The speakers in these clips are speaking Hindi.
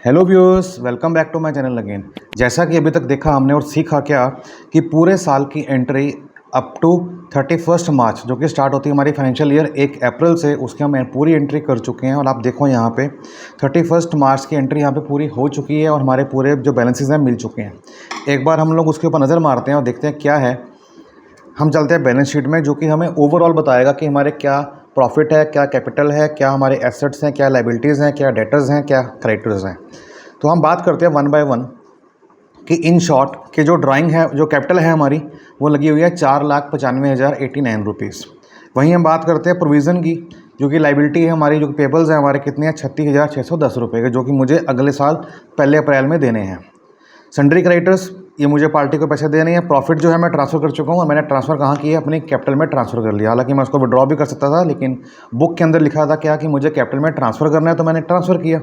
Hello viewers, welcome back to my channel again. जैसा कि अभी तक देखा हमने और सीखा क्या कि पूरे साल की एंट्री अप टू 31 मार्च जो कि स्टार्ट होती है हमारी फाइनेंशियल ईयर 1 अप्रैल से, उसकी हम पूरी एंट्री कर चुके हैं। और आप देखो यहाँ पे 31 मार्च की एंट्री यहाँ पे पूरी हो चुकी है और हमारे पूरे जो बैलेंसेस हैं मिल चुके हैं। एक बार हम लोग उसके ऊपर नज़र मारते हैं और देखते हैं क्या है। हम चलते हैं बैलेंस शीट में, जो कि हमें ओवरऑल बताएगा कि हमारे क्या प्रॉफिट है, क्या कैपिटल है, क्या हमारे एसेट्स हैं, क्या लाइबिलिटीज़ हैं, क्या डेटर्स हैं, क्या क्रेडिटर्स हैं। तो हम बात करते हैं वन बाय वन कि इन शॉर्ट कि जो ड्राइंग है, जो कैपिटल है हमारी, वो लगी हुई है 4,95,089 रुपीज़। वहीं हम बात करते हैं प्रोविज़न की, जो कि लाइबिलिटी है हमारी, जो कि पेबल्स है हमारे कितने हैं 36,610 रुपये के, जो कि मुझे अगले साल 1 अप्रैल में देने हैं। सन्ड्री क्रेडिटर्स, ये मुझे पार्टी को पैसे देने हैं। प्रॉफिट जो है मैं ट्रांसफ़र कर चुका हूँ और मैंने ट्रांसफ़र कहाँ किया, अपनी कैपिटल में ट्रांसफ़र कर लिया। हालांकि मैं उसको विड्रॉ भी कर सकता था, लेकिन बुक के अंदर लिखा था क्या कि मुझे कैपिटल में ट्रांसफ़र करना है, तो मैंने ट्रांसफ़र किया।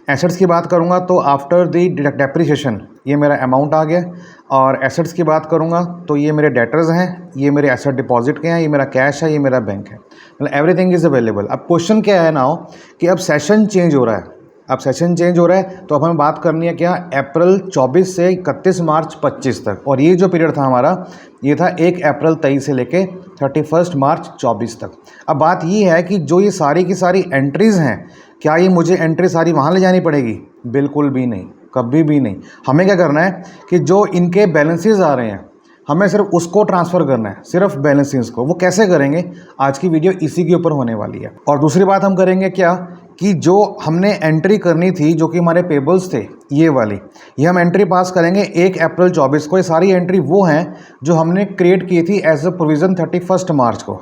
एसेट्स की बात करूंगा तो आफ्टर दी डेप्रिसिएशन ये मेरा अमाउंट आ गया। और एसेट्स की बात करूंगा तो ये मेरे डेटर्स हैं, ये मेरे एसेट डिपॉजिट के हैं, ये मेरा कैश है, ये मेरा बैंक है, मतलब एवरीथिंग इज़ अवेलेबल। अब क्वेश्चन क्या है नाउ कि अब सेशन चेंज हो रहा है। अब सेशन चेंज हो रहा है तो अब हमें बात करनी है क्या, अप्रैल 24 से 31 मार्च 25 तक। और ये जो पीरियड था हमारा, ये था 1 अप्रैल 23 से लेके 31 मार्च 24 तक। अब बात ये है कि जो ये सारी की सारी एंट्रीज़ हैं, क्या ये मुझे एंट्री सारी वहाँ ले जानी पड़ेगी? बिल्कुल भी नहीं, कभी भी नहीं। हमें क्या करना है कि जो इनके बैलेंसेस आ रहे हैं हमें सिर्फ उसको ट्रांसफ़र करना है, सिर्फ बैलेंसेस को। वो कैसे करेंगे, आज की वीडियो इसी के ऊपर होने वाली है। और दूसरी बात हम करेंगे क्या कि जो हमने एंट्री करनी थी, जो कि हमारे पेबल्स थे, ये वाली, ये हम एंट्री पास करेंगे 1 अप्रैल 24 को। ये सारी एंट्री वो हैं जो हमने क्रिएट की थी एज अ प्रोविज़न 31 मार्च को।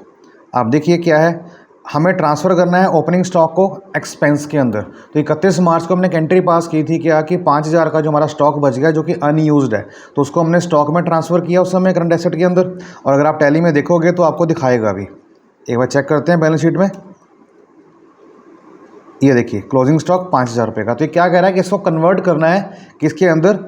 आप देखिए क्या है, हमें ट्रांसफ़र करना है ओपनिंग स्टॉक को एक्सपेंस के अंदर। तो 31 मार्च को हमने एक एंट्री पास की थी क्या कि 5,000 का जो हमारा स्टॉक बच गया, जो कि अनयूज्ड है, तो उसको हमने स्टॉक में ट्रांसफ़र किया उस समय करंट एसेट के अंदर। और अगर आप टैली में देखोगे तो आपको दिखाएगा भी। एक बार चेक करते हैं बैलेंस शीट में। ये देखिए क्लोजिंग स्टॉक 5,000 रुपये का। तो ये क्या कह रहा है कि इसको कन्वर्ट करना है किसके अंदर,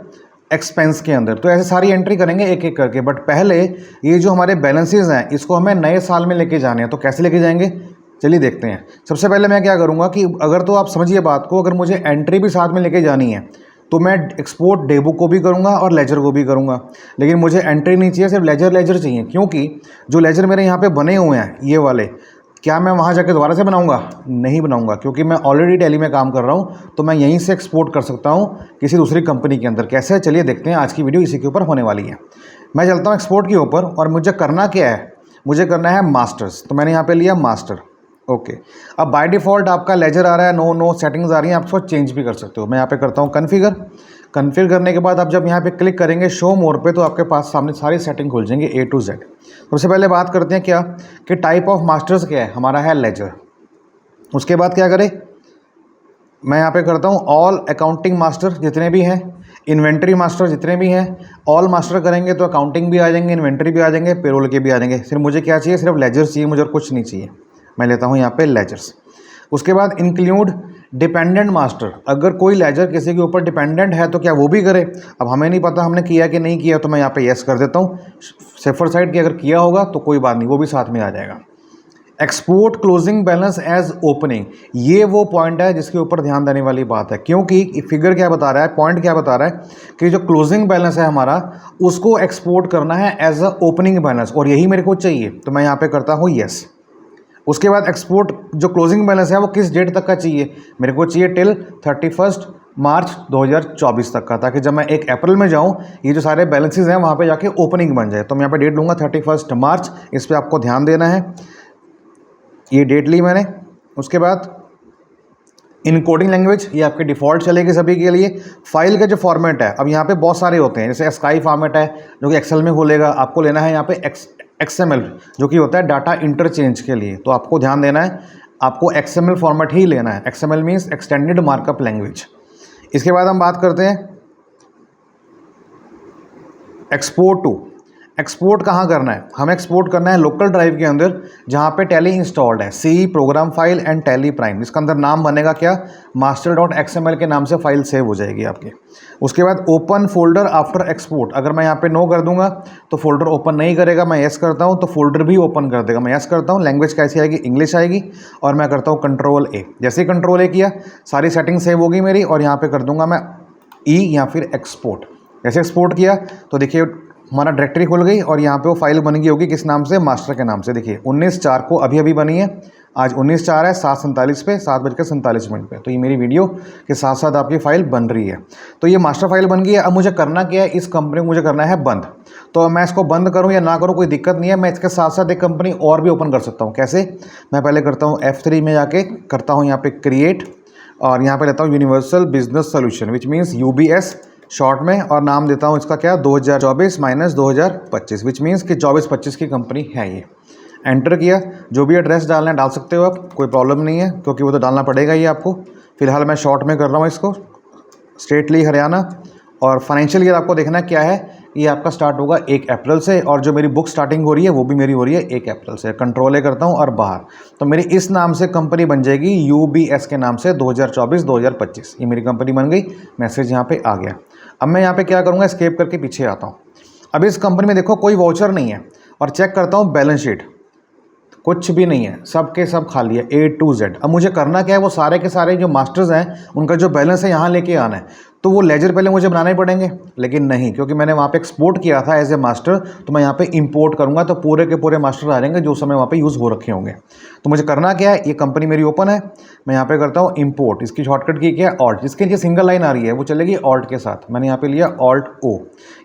एक्सपेंस के अंदर। तो ऐसे सारी एंट्री करेंगे एक एक करके। बट पहले ये जो हमारे बैलेंसेस हैं इसको हमें नए साल में लेके जाने हैं। तो कैसे लेके जाएंगे, चलिए देखते हैं। सबसे पहले मैं क्या करूँगा कि अगर तो आप समझिए बात को, अगर मुझे एंट्री भी साथ में लेके जानी है तो मैं एक्सपोर्ट डेबुक को भी करूँगा और लेजर को भी करूँगा। लेकिन मुझे एंट्री नहीं चाहिए, सिर्फ लेजर चाहिए। क्योंकि जो लेजर मेरे यहाँ पे बने हुए हैं ये वाले, क्या मैं वहाँ जाके दोबारा से बनाऊँगा? नहीं बनाऊँगा, क्योंकि मैं ऑलरेडी टैली में काम कर रहा हूँ, तो मैं यहीं से एक्सपोर्ट कर सकता हूँ किसी दूसरी कंपनी के अंदर। कैसे, चलिए देखते हैं। आज की वीडियो इसी के ऊपर होने वाली है। मैं चलता हूँ एक्सपोर्ट के ऊपर और मुझे करना क्या है, मुझे करना है मास्टर्स। तो मैंने यहाँ पे लिया मास्टर। ओके, अब बाय डिफ़ॉल्ट आपका लेजर आ रहा है, नो सेटिंग्स आ रही हैं, आप उसको चेंज भी कर सकते हो। मैं यहाँ पे करता हूँ कन्फिगर। कन्फिगर करने के बाद आप जब यहाँ पे क्लिक करेंगे शो मोर पे, तो आपके पास सामने सारी सेटिंग खुल जाएंगे A to Z। सबसे पहले बात करते हैं क्या कि टाइप ऑफ मास्टर्स क्या है, हमारा है लेजर। उसके बाद क्या करें, मैं यहाँ पे करता हूँ ऑल अकाउंटिंग मास्टर जितने भी हैं, इन्वेंट्री मास्टर जितने भी हैं, ऑल मास्टर करेंगे तो अकाउंटिंग भी आ जाएंगे, इन्वेंट्री भी आ जाएंगे, पेरोल के भी आ जाएंगे। सिर्फ मुझे क्या चाहिए, सिर्फ लेजर चाहिए मुझे और कुछ नहीं चाहिए। मैं लेता हूँ यहाँ पे लेजर्स। उसके बाद इंक्लूड डिपेंडेंट मास्टर, अगर कोई लेजर किसी के ऊपर डिपेंडेंट है तो क्या वो भी करे? अब हमें नहीं पता हमने किया कि नहीं किया, तो मैं यहाँ पे यस कर देता हूँ। सेफर साइड की अगर किया होगा तो कोई बात नहीं, वो भी साथ में आ जाएगा। Export closing balance as opening, ये वो पॉइंट है जिसके ऊपर ध्यान देने वाली बात है। क्योंकि फिगर क्या बता रहा है, पॉइंट क्या बता रहा है कि जो क्लोजिंग बैलेंस है हमारा, उसको एक्सपोर्ट करना है एज अ ओपनिंग बैलेंस, और यही मेरे को चाहिए। तो मैं यहाँ पे करता हूँ यस। उसके बाद एक्सपोर्ट जो क्लोजिंग बैलेंस है वो किस डेट तक का चाहिए, मेरे को चाहिए टिल 31 मार्च 2024 तक का, ताकि जब मैं 1 अप्रैल में जाऊं ये जो सारे बैलेंसेस हैं वहाँ पे जाके ओपनिंग बन जाए। तो मैं यहाँ पे डेट लूँगा 31 मार्च, इस पर आपको ध्यान देना है। ये डेट ली मैंने। उसके बाद इनकोडिंग लैंग्वेज, ये आपके डिफ़ॉल्ट चलेगी सभी के लिए। फाइल का जो फॉर्मेट है, अब यहाँ पे बहुत सारे होते हैं, जैसे स्काई फॉर्मेट है जो कि एक्सेल में खुलेगा, आपको लेना है यहाँ पे XML जो कि होता है डाटा इंटरचेंज के लिए। तो आपको ध्यान देना है, आपको XML फॉर्मेट ही लेना है। XML means extended markup language. इसके बाद हम बात करते हैं एक्सपोर्ट टू। एक्सपोर्ट कहाँ करना है, हमें एक्सपोर्ट करना है लोकल ड्राइव के अंदर जहाँ पे टैली इंस्टॉल्ड है, C program file and Tally prime. इसका अंदर नाम बनेगा क्या, master.xml के नाम से फाइल सेव हो जाएगी आपकी। उसके बाद ओपन फोल्डर आफ्टर एक्सपोर्ट, अगर मैं यहाँ पे नो कर दूंगा तो फोल्डर ओपन नहीं करेगा, मैं यस करता हूँ तो फोल्डर भी ओपन कर देगा, मैं यस करता हूँ। लैंग्वेज कैसी आएगी, इंग्लिश आएगी, और मैं करता हूँ कंट्रोल ए। जैसे ही कंट्रोल ए किया सारी सेटिंग सेव होगी मेरी, और यहाँ पे कर दूंगा मैं ई या फिर एक्सपोर्ट। जैसे एक्सपोर्ट किया तो देखिए हमारा डायरेक्टरी खुल गई, और यहाँ पे वो फाइल बन गई होगी किस नाम से, मास्टर के नाम से। देखिए 19/4 को अभी अभी बनी है, आज 19/4 है, 7:47 पे, 7:47 पे। तो ये मेरी वीडियो के साथ साथ आपकी फ़ाइल बन रही है। तो ये मास्टर फाइल बन गई है। अब मुझे करना क्या है, इस कंपनी को मुझे करना है बंद। तो मैं इसको बंद करूँ या ना करूँ कोई दिक्कत नहीं है, मैं इसके साथ साथ एक कंपनी और भी ओपन कर सकता हूँ। कैसे, मैं पहले करता हूँ F3 में जाके करता हूँ यहाँ पे क्रिएट, और यहाँ पे लेता हूँ universal business solution which means UBS short में, और नाम देता हूँ इसका क्या, 2024 - 2025 विच मीन्स कि 24-25 की कंपनी है ये। एंटर किया, जो भी एड्रेस डालना है डाल सकते हो आप, कोई प्रॉब्लम नहीं है, क्योंकि वो तो डालना पड़ेगा ही आपको। फिलहाल मैं शॉर्ट में कर रहा हूँ इसको, स्टेटली हरियाणा। और फाइनेंशियल ईयर आपको देखना क्या है, ये आपका स्टार्ट होगा 1 अप्रैल से, और जो मेरी बुक स्टार्टिंग हो रही है वो भी मेरी हो रही है 1 अप्रैल से। कंट्रोल ए करता हूँ और बाहर, तो मेरी इस नाम से कंपनी बन जाएगी UBS के नाम से 2024-2025। ये मेरी कंपनी बन गई, मैसेज यहाँ पे आ गया। अब मैं यहाँ पे क्या करूँगा, एस्केप करके पीछे आता हूँ। अब इस कंपनी में देखो कोई वाउचर नहीं है, और चेक करता हूँ बैलेंस शीट, कुछ भी नहीं है, सब के सब खाली है A to Z। अब मुझे करना क्या है, वो सारे के सारे जो मास्टर्स हैं उनका जो बैलेंस है यहाँ लेके आना है। तो वो लेजर पहले मुझे बनाने ही पड़ेंगे, लेकिन नहीं, क्योंकि मैंने वहाँ पे एक्सपोर्ट किया था एज ए मास्टर, तो मैं यहाँ पे इंपोर्ट करूँगा, तो पूरे के पूरे मास्टर आ जाएंगे जो समय वहाँ पे यूज़ हो रखे होंगे। तो मुझे करना क्या है, ये कंपनी मेरी ओपन है, मैं यहाँ पे करता हूँ इंपोर्ट। इसकी शॉर्टकट की क्या है, ऑल्ट। जिसके नीचे सिंगल लाइन आ रही है वो चलेगी ऑल्ट के साथ, मैंने यहाँ पे लिया ऑल्ट O।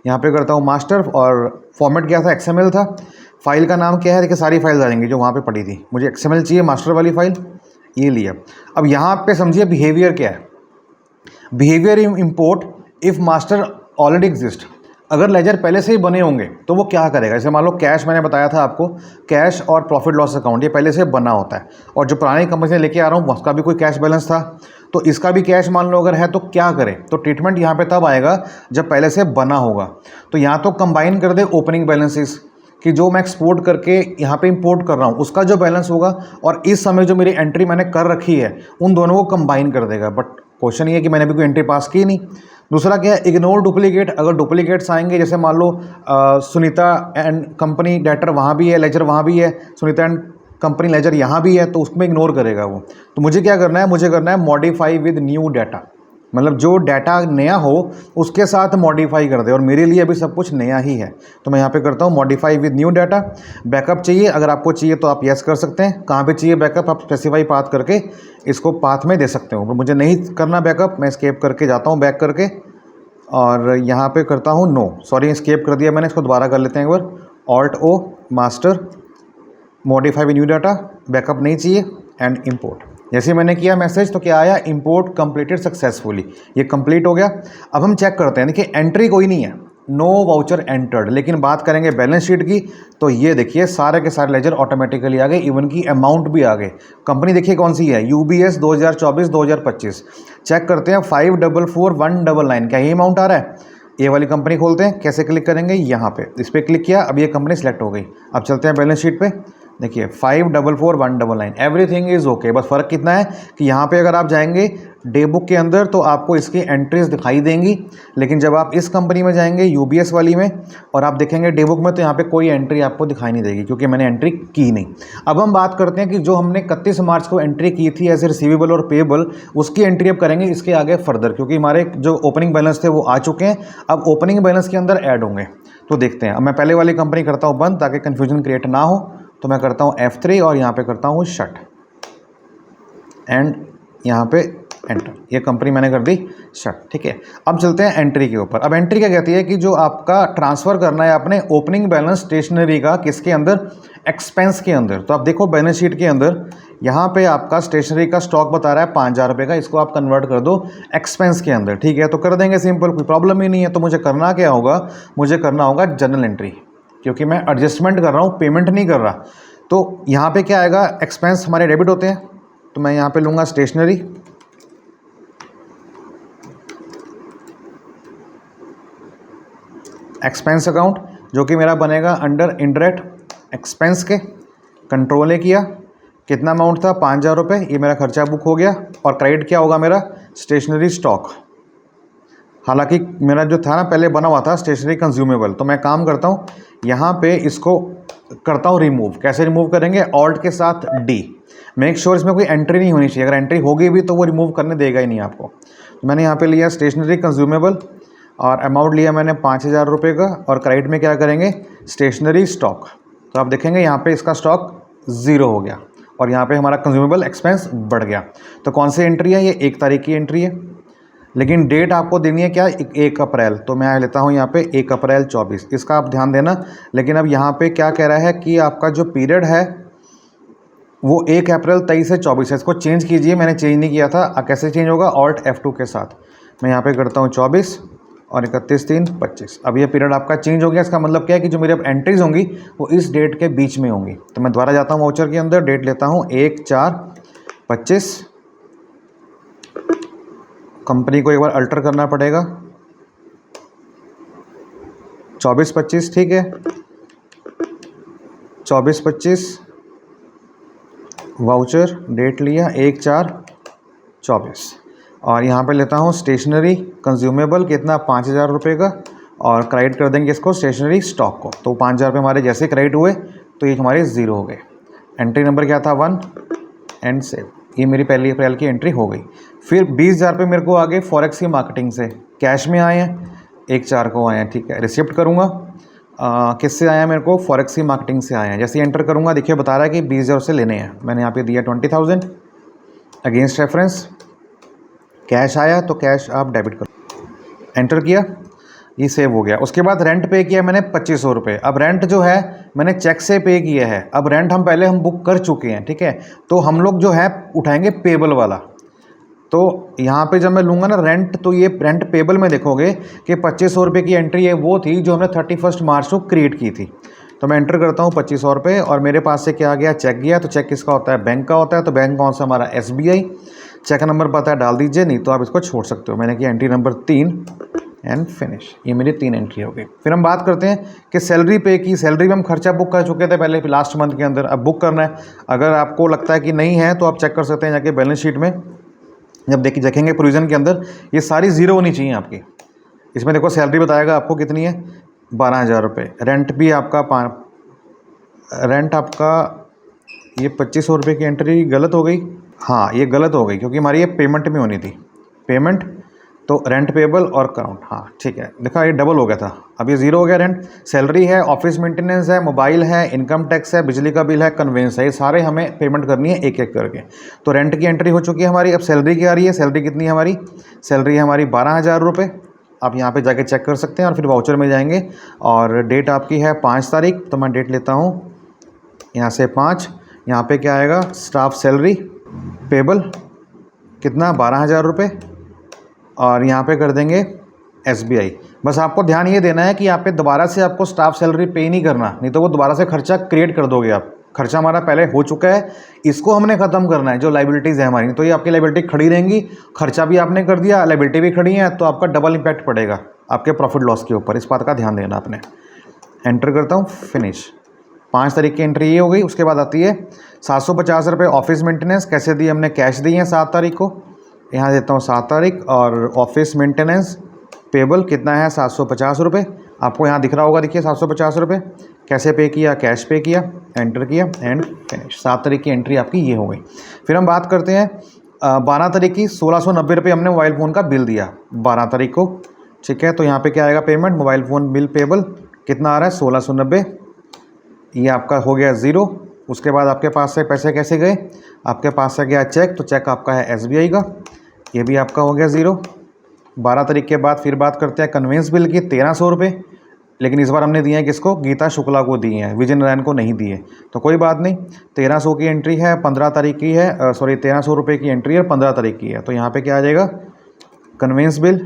यहाँ पे करता हूँ मास्टर, और फॉर्मेट क्या था, XML था। फाइल का नाम क्या है, देखिए सारी फाइल आ जाएंगी जो वहाँ पे पड़ी थी। मुझे XML चाहिए, मास्टर वाली फाइल, ये लिया। अब यहाँ पे समझिए बिहेवियर क्या है, behaviour import if master already exist. अगर लेजर पहले से ही बने होंगे तो वो क्या करेगा, जैसे मान लो कैश, मैंने बताया था आपको, कैश और प्रॉफिट लॉस अकाउंट ये पहले से बना होता है, और जो पुरानी कंपनी से लेके आ रहा हूँ उसका भी कोई कैश बैलेंस था, तो इसका भी कैश मान लो अगर है, तो क्या करें, तो ट्रीटमेंट यहाँ पे तब आएगा जब पहले से बना होगा। तो यहाँ तो कंबाइन कर दे ओपनिंग बैलेंसेस, कि जो मैं एक्सपोर्ट करके यहाँ पे इंपोर्ट कर रहा हूँ उसका जो बैलेंस होगा, और इस समय जो मेरी एंट्री मैंने कर रखी है उन दोनों को कंबाइन कर देगा। बट क्वेश्चन ये है कि मैंने अभी कोई एंट्री पास की नहीं। दूसरा क्या है, इग्नोर डुप्लीकेट। अगर डुप्लीकेट्स आएंगे, जैसे मान लो सुनीता एंड कंपनी डेटर वहाँ भी है, लेजर वहाँ भी है, सुनीता एंड कंपनी लेजर यहाँ भी है, तो उसमें इग्नोर करेगा वो। तो मुझे क्या करना है, मुझे करना है मॉडिफाई विद न्यू डाटा, मतलब जो डाटा नया हो उसके साथ मॉडिफाई कर दे, और मेरे लिए अभी सब कुछ नया ही है। तो मैं यहाँ पे करता हूँ modify with new data. Backup चाहिए, अगर आपको चाहिए तो आप यस कर सकते हैं। कहाँ पे चाहिए बैकअप, आप स्पेसिफाई पाथ करके इसको पाथ में दे सकते हो। पर मुझे नहीं करना बैकअप, मैं स्केप करके जाता हूँ बैक करके, और यहाँ पे करता हूँ नो, सॉरी स्केप कर दिया मैंने, इसको दोबारा कर लेते हैं एक बार। Alt O master, modify with new data, backup नहीं चाहिए, एंड इम्पोर्ट। जैसे मैंने किया मैसेज तो क्या आया, इंपोर्ट कंप्लीटेड सक्सेसफुली, ये कंप्लीट हो गया। अब हम चेक करते हैं, देखिए एंट्री कोई नहीं है, नो वाउचर एंटर्ड, लेकिन बात करेंगे बैलेंस शीट की, तो ये देखिए सारे के सारे लेजर ऑटोमेटिकली आ गए, इवन की अमाउंट भी आ गए। कंपनी देखिए कौन सी है, UBS 2024-2025। चेक करते हैं 544199, क्या ये अमाउंट आ रहा है। ये वाली कंपनी खोलते हैं, कैसे क्लिक करेंगे, यहाँ पे इस पर क्लिक किया, अब ये कंपनी सेलेक्ट हो गई। अब चलते हैं बैलेंस शीट पे, देखिए 544199, एवरीथिंग इज़ ओके। बस फ़र्क कितना है कि यहाँ पे अगर आप जाएंगे डे बुक के अंदर तो आपको इसकी एंट्रीज दिखाई देंगी, लेकिन जब आप इस कंपनी में जाएंगे UBS वाली में और आप देखेंगे डे बुक में, तो यहाँ पे कोई एंट्री आपको दिखाई नहीं देगी, क्योंकि मैंने एंट्री की नहीं। अब हम बात करते हैं कि जो हमने 31 मार्च को एंट्री की थी एज ए रिसीवेबल और पेएबल, उसकी एंट्री अब करेंगे इसके आगे फर्दर, क्योंकि हमारे जो ओपनिंग बैलेंस थे वो आ चुके हैं, अब ओपनिंग बैलेंस के अंदर ऐड होंगे। तो देखते हैं, अब मैं पहले वाली कंपनी करता हूँ बंद, ताकि कन्फ्यूजन क्रिएट ना हो। तो मैं करता हूँ F3 और यहाँ पे करता हूँ शट, एंड यहाँ पे एंटर, ये कंपनी मैंने कर दी शट, ठीक है। अब चलते हैं एंट्री के ऊपर। अब एंट्री क्या कहती है कि जो आपका ट्रांसफ़र करना है आपने ओपनिंग बैलेंस स्टेशनरी का, किसके अंदर, एक्सपेंस के अंदर। तो आप देखो बैलेंस शीट के अंदर यहाँ पे आपका स्टेशनरी का स्टॉक बता रहा है 5000 रुपये का, इसको आप कन्वर्ट कर दो एक्सपेंस के अंदर, ठीक है। तो कर देंगे सिंपल, कोई प्रॉब्लम ही नहीं है। तो मुझे करना क्या होगा, मुझे करना होगा जर्नल एंट्री, क्योंकि मैं एडजस्टमेंट कर रहा हूँ, पेमेंट नहीं कर रहा। तो यहाँ पे क्या आएगा, एक्सपेंस हमारे डेबिट होते हैं, तो मैं यहाँ पे लूँगा स्टेशनरी, एक्सपेंस अकाउंट, जो कि मेरा बनेगा अंडर इनडायरेक्ट एक्सपेंस के। कंट्रोल ए किया, कितना अमाउंट था 5,000 रुपये, ये मेरा खर्चा बुक हो गया। और क्रेडिट क्या होगा मेरा, स्टेशनरी स्टॉक। हालांकि मेरा जो था ना पहले बना हुआ था स्टेशनरी कंज्यूमेबल, तो मैं काम करता हूँ यहाँ पे इसको करता हूँ रिमूव। कैसे रिमूव करेंगे, ऑल्ट के साथ डी। मेक श्योर इसमें कोई एंट्री नहीं होनी चाहिए, अगर एंट्री होगी भी तो वो रिमूव करने देगा ही नहीं आपको। तो मैंने यहाँ पे लिया स्टेशनरी कंज्यूमेबल और अमाउंट लिया मैंने 5,000 रुपये का। और क्रेडिट में क्या करेंगे, स्टेशनरी स्टॉक। तो आप देखेंगे यहाँ पे इसका स्टॉक 0 हो गया और यहाँ पे हमारा कंज्यूमेबल एक्सपेंस बढ़ गया। तो कौन सी एंट्री है, ये 1 तारीख की एंट्री है, लेकिन डेट आपको देनी है क्या, 1 अप्रैल। तो मैं लेता हूँ यहाँ पे 1 अप्रैल 24, इसका आप ध्यान देना। लेकिन अब यहाँ पे क्या कह रहा है कि आपका जो पीरियड है वो 1 अप्रैल 23 से 24 है, इसको चेंज कीजिए। मैंने चेंज नहीं किया था, कैसे चेंज होगा, ऑल्ट F2 के साथ। मैं यहाँ पे करता हूँ 24 और 31/3/25। अब ये पीरियड आपका चेंज हो गया। इसका मतलब क्या है कि जो मेरी अब एंट्रीज होंगी वो इस डेट के बीच में होंगी। तो मैं दोबारा जाता हूँ वाउचर के अंदर, डेट लेता हूँ 1/4/25। कंपनी को एक बार अल्टर करना पड़ेगा, 24/25 ठीक है, 24/25 वाउचर, डेट लिया 1/4/24। और यहाँ पे लेता हूँ स्टेशनरी कंज्यूमेबल, कितना 5,000 रुपये का। और क्रेडिट कर देंगे इसको स्टेशनरी स्टॉक को। तो 5,000 रुपये हमारे जैसे क्रेडिट हुए तो ये हमारे 0 हो गए। एंट्री नंबर क्या था 1 एंड सेव। ये मेरी पहली अप्रैल की एंट्री हो गई। फिर 20,000 रुपये मेरे को आगे फॉरेक्स की मार्केटिंग से कैश में आए हैं, 1/4 को आए हैं ठीक है। रिसिप्ट करूँगा, किससे आया मेरे को, फॉरेक्स की मार्केटिंग से आए हैं। जैसे एंटर करूँगा देखिए बता रहा है कि 20,000 से लेने हैं। मैंने यहाँ पे दिया 20,000 अगेंस्ट रेफरेंस। कैश आया तो कैश आप डेबिट करो, एंटर किया, ये सेव हो गया। उसके बाद रेंट पे किया मैंने 2,500 रुपये। अब रेंट जो है मैंने चेक से पे किया है। अब रेंट हम पहले बुक कर चुके हैं ठीक है, तो हम लोग जो है उठाएंगे पेबल वाला। तो यहाँ पे जब मैं लूँगा ना रेंट, तो ये रेंट पेबल में देखोगे कि 2,500 रुपये की एंट्री है वो थी जो हमने 31 मार्च को क्रिएट की थी। तो मैं एंटर करता हूँ 2,500 रुपये और मेरे पास से क्या गया, चेक गया। तो चेक किसका होता है, बैंक का होता है। तो बैंक कौन सा हमारा, SBI। चेक नंबर पता है डाल दीजिए, नहीं तो आप इसको छोड़ सकते हो। मैंने किया एंट्री नंबर 3 एंड फिनिश। ये मेरी 3 एंट्री हो गई। फिर हम बात करते हैं कि सैलरी पे की। सैलरी में हम खर्चा बुक कर चुके थे पहले लास्ट मंथ के अंदर, अब बुक करना है। अगर आपको लगता है कि नहीं है तो आप चेक कर सकते हैं जाके बैलेंस शीट में। जब देखेंगे प्रोविजन के अंदर ये सारी 0 होनी चाहिए आपकी। इसमें देखो सैलरी बताएगा आपको कितनी है, 12,000 रुपये। रेंट भी आपका रेंट आपका ये 2,500 रुपये की एंट्री गलत हो गई। हाँ ये गलत हो गई क्योंकि हमारी ये पेमेंट में होनी थी, पेमेंट। तो रेंट पेबल और काउंट, हाँ ठीक है, देखा ये डबल हो गया था, अब ये 0 हो गया। रेंट, सैलरी है, ऑफिस मेंटेनेंस है, मोबाइल है, इनकम टैक्स है, बिजली का बिल है, कन्वेंस है, ये सारे हमें पेमेंट करनी है एक एक करके। तो रेंट की एंट्री हो चुकी है हमारी। अब सैलरी की आ रही है। सैलरी कितनी है हमारी, सैलरी है हमारी 12,000 रुपये। आप यहाँ पे जाके चेक कर सकते हैं और फिर वाउचर में जाएंगे। और डेट आपकी है 5 तारीख, तो मैं डेट लेता हूँ यहाँ से 5। यहाँ पे क्या आएगा, स्टाफ सैलरी पेबल कितना, 12,000 रुपये। और यहाँ पे कर देंगे SBI। बस आपको ध्यान ये देना है कि यहाँ पे दोबारा से आपको स्टाफ सैलरी पे नहीं करना, नहीं तो वो दोबारा से खर्चा क्रिएट कर दोगे आप। खर्चा हमारा पहले हो चुका है, इसको हमने ख़त्म करना है, जो लाइबिलिटीज़ है हमारी। तो ये आपकी लाइबिलिटी खड़ी रहेंगी, खर्चा भी आपने कर दिया, लाइबिलिटी भी खड़ी है, तो आपका डबल इम्पैक्ट पड़ेगा आपके प्रॉफिट लॉस के ऊपर। इस बात का ध्यान देना आपने। एंटर करता हूँ, फिनिश। 5 तारीख की एंट्री ये हो गई। उसके बाद आती है 750 रुपये ऑफिस मेंटेनेंस। कैसे दिए हमने, कैश दिए हैं 7 तारीख को। यहाँ देता हूँ 7 तारीख। और ऑफिस मेंटेनेंस पेबल कितना है, 750 रुपये। आपको यहाँ दिख रहा होगा, देखिए 750 रुपये। कैसे पे किया, कैश पे किया, एंटर किया एंड फिनिश। 7 तारीख की एंट्री आपकी ये हो गई। फिर हम बात करते हैं 12 तारीख की। 1,690 रुपये हमने मोबाइल फ़ोन का बिल दिया 12 तारीख को, ठीक है। तो यहाँ पे क्या आएगा, payment mobile phone bill payable कितना आ रहा है, 1,690। ये आपका हो गया 0। उसके बाद आपके पास से पैसे कैसे गए, आपके पास से गया चेक, तो चेक आपका है SBI का, ये भी आपका हो गया 0। 12 तारीख के बाद फिर बात करते हैं कन्वेंस बिल की, 1,300 रुपये। लेकिन इस बार हमने दिए हैं किसको, गीता शुक्ला को दिए हैं, विजय नारायण को नहीं दिए। तो कोई बात नहीं, 1,300 की एंट्री है, 15 तारीख की है, 1,300 रुपये की एंट्री है, 15 तारीख की है। तो यहाँ पे क्या आ जाएगा, कन्वेंस बिल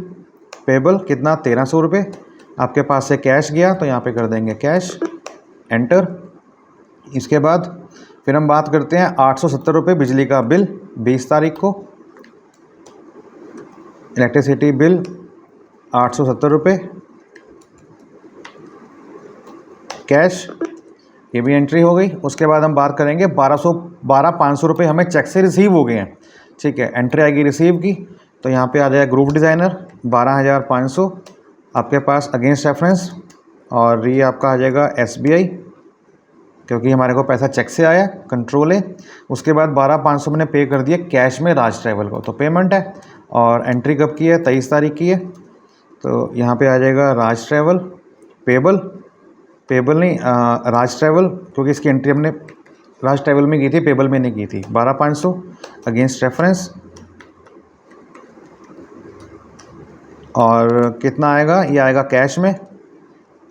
पेबल कितना, 1,300 रुपये। आपके पास से कैश गया तो यहाँ पे कर देंगे कैश, एंटर। इसके बाद फिर हम बात करते हैं 870 रुपये बिजली का बिल 20 तारीख को। इलेक्ट्रिसिटी बिल 870 रुपये। कैश, ये भी एंट्री हो गई। उसके बाद हम बात करेंगे 12,500 रुपये हमें चेक से रिसीव हो गए हैं, ठीक है। एंट्री आएगी रिसीव की, तो यहाँ पे आ जाएगा ग्रुप डिज़ाइनर 12,500 आपके पास अगेंस्ट रेफरेंस, और ये आपका आ जाएगा SBI क्योंकि हमारे को पैसा चेक से आया, कंट्रोल है। उसके बाद 12,500 मैंने पे कर दिया कैश में राज ट्रैवल को, तो पेमेंट है। और एंट्री कब की है? 23 तारीख की है। तो यहाँ पे आ जाएगा राज ट्रैवल पेबल नहीं राज ट्रैवल, क्योंकि इसकी एंट्री हमने राज ट्रैवल में की थी, पेबल में नहीं की थी। 12,500 अगेंस्ट रेफरेंस, और कितना आएगा? ये आएगा कैश में,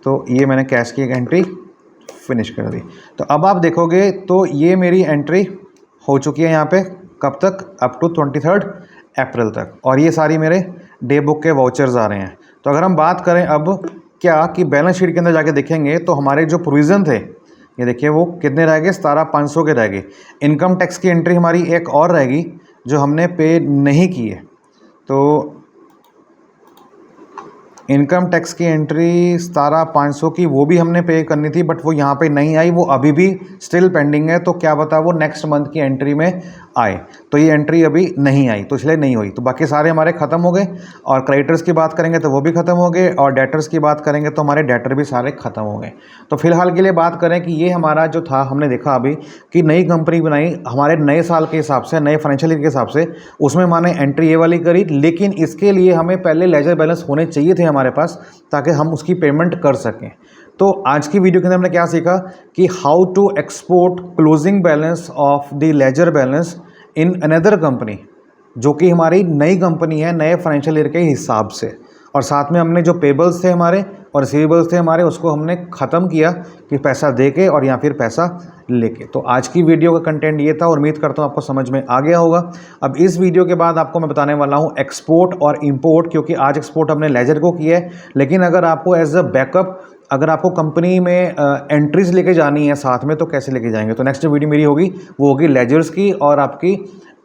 तो ये मैंने कैश की एक एंट्री फिनिश कर दी। तो अब आप देखोगे तो ये मेरी एंट्री हो चुकी है यहाँ पे, कब तक? अप टू 23 अप्रैल तक, और ये सारी मेरे डे बुक के वाउचर्स आ रहे हैं। तो अगर हम बात करें अब क्या कि बैलेंस शीट के अंदर जाके देखेंगे तो हमारे जो प्रोविज़न थे, ये देखिए वो कितने रह गए? 17,500 के रह गए। इनकम टैक्स की एंट्री हमारी एक और रहेगी जो हमने पे नहीं की है, तो इनकम टैक्स की एंट्री 17,500 की वो भी हमने पे करनी थी, बट वो यहाँ पे नहीं आई, वो अभी भी स्टिल पेंडिंग है। तो क्या बता वो नेक्स्ट मंथ की एंट्री में आए, तो ये एंट्री अभी नहीं आई, तो इसलिए नहीं हुई। तो बाकी सारे हमारे ख़त्म हो गए, और क्रेडिटर्स की बात करेंगे तो वो भी ख़त्म हो गए, और डेटर्स की बात करेंगे तो हमारे डेटर भी सारे ख़त्म हो गए। तो फिलहाल के लिए बात करें कि ये हमारा जो था, हमने देखा अभी कि नई कंपनी बनाई हमारे नए साल के हिसाब से, नए फाइनेंशियल ईयर के हिसाब से, उसमें मैंने एंट्री ये वाली करी, लेकिन इसके लिए हमें पहले लेजर बैलेंस होने चाहिए थे हमारे पास, ताकि हम उसकी पेमेंट कर सकें। तो आज की वीडियो के अंदर हमने क्या सीखा कि how to export closing balance of the ledger balance in another company, जो कि हमारी नई कंपनी है नए फाइनेंशियल ईयर के हिसाब से। और साथ में हमने जो पेबल्स थे हमारे और रिसीवेबल्स थे हमारे, उसको हमने ख़त्म किया कि पैसा दे के और या फिर पैसा लेके। तो आज की वीडियो का कंटेंट ये था, और उम्मीद करता हूँ आपको समझ में आ गया होगा। अब इस वीडियो के बाद आपको मैं बताने वाला हूँ एक्सपोर्ट और इंपोर्ट, क्योंकि आज एक्सपोर्ट हमने लेजर को किया है, लेकिन अगर आपको एज अ बैकअप अगर आपको कंपनी में एंट्रीज लेके जानी है साथ में, तो कैसे लेके जाएंगे? तो नेक्स्ट वीडियो मेरी होगी, वो होगी लेजर्स की और आपकी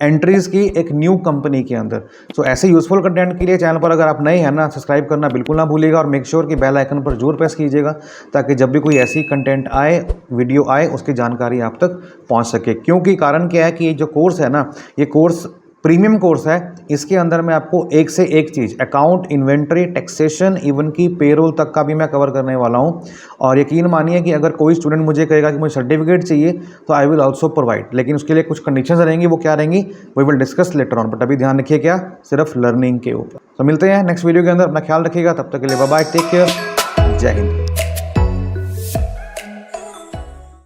एंट्रीज़ की एक न्यू कंपनी के अंदर। सो ऐसे यूजफुल कंटेंट के लिए चैनल पर अगर आप नए हैं ना, सब्सक्राइब करना बिल्कुल ना भूलिएगा, और मेक श्योर कि बेल आइकन पर जरूर प्रेस कीजिएगा, ताकि जब भी कोई ऐसी कंटेंट आए, वीडियो आए, उसकी जानकारी आप तक पहुंच सके। क्योंकि कारण क्या है कि ये जो कोर्स है ना, ये कोर्स प्रीमियम कोर्स है। इसके अंदर मैं आपको एक से एक चीज़, अकाउंट, इन्वेंट्री, टैक्सेशन, इवन की पेरोल तक का भी मैं कवर करने वाला हूं। और यकीन मानिए कि अगर कोई स्टूडेंट मुझे कहेगा कि मुझे सर्टिफिकेट चाहिए, तो आई विल आल्सो प्रोवाइड, लेकिन उसके लिए कुछ कंडीशंस रहेंगी। वो क्या रहेंगी, we will discuss later on, but अभी ध्यान रखिए क्या, सिर्फ लर्निंग के ऊपर। तो मिलते हैं नेक्स्ट वीडियो के अंदर, अपना ख्याल रखिएगा, तब तक के लिए बाय बाय, टेक केयर, जय हिंद।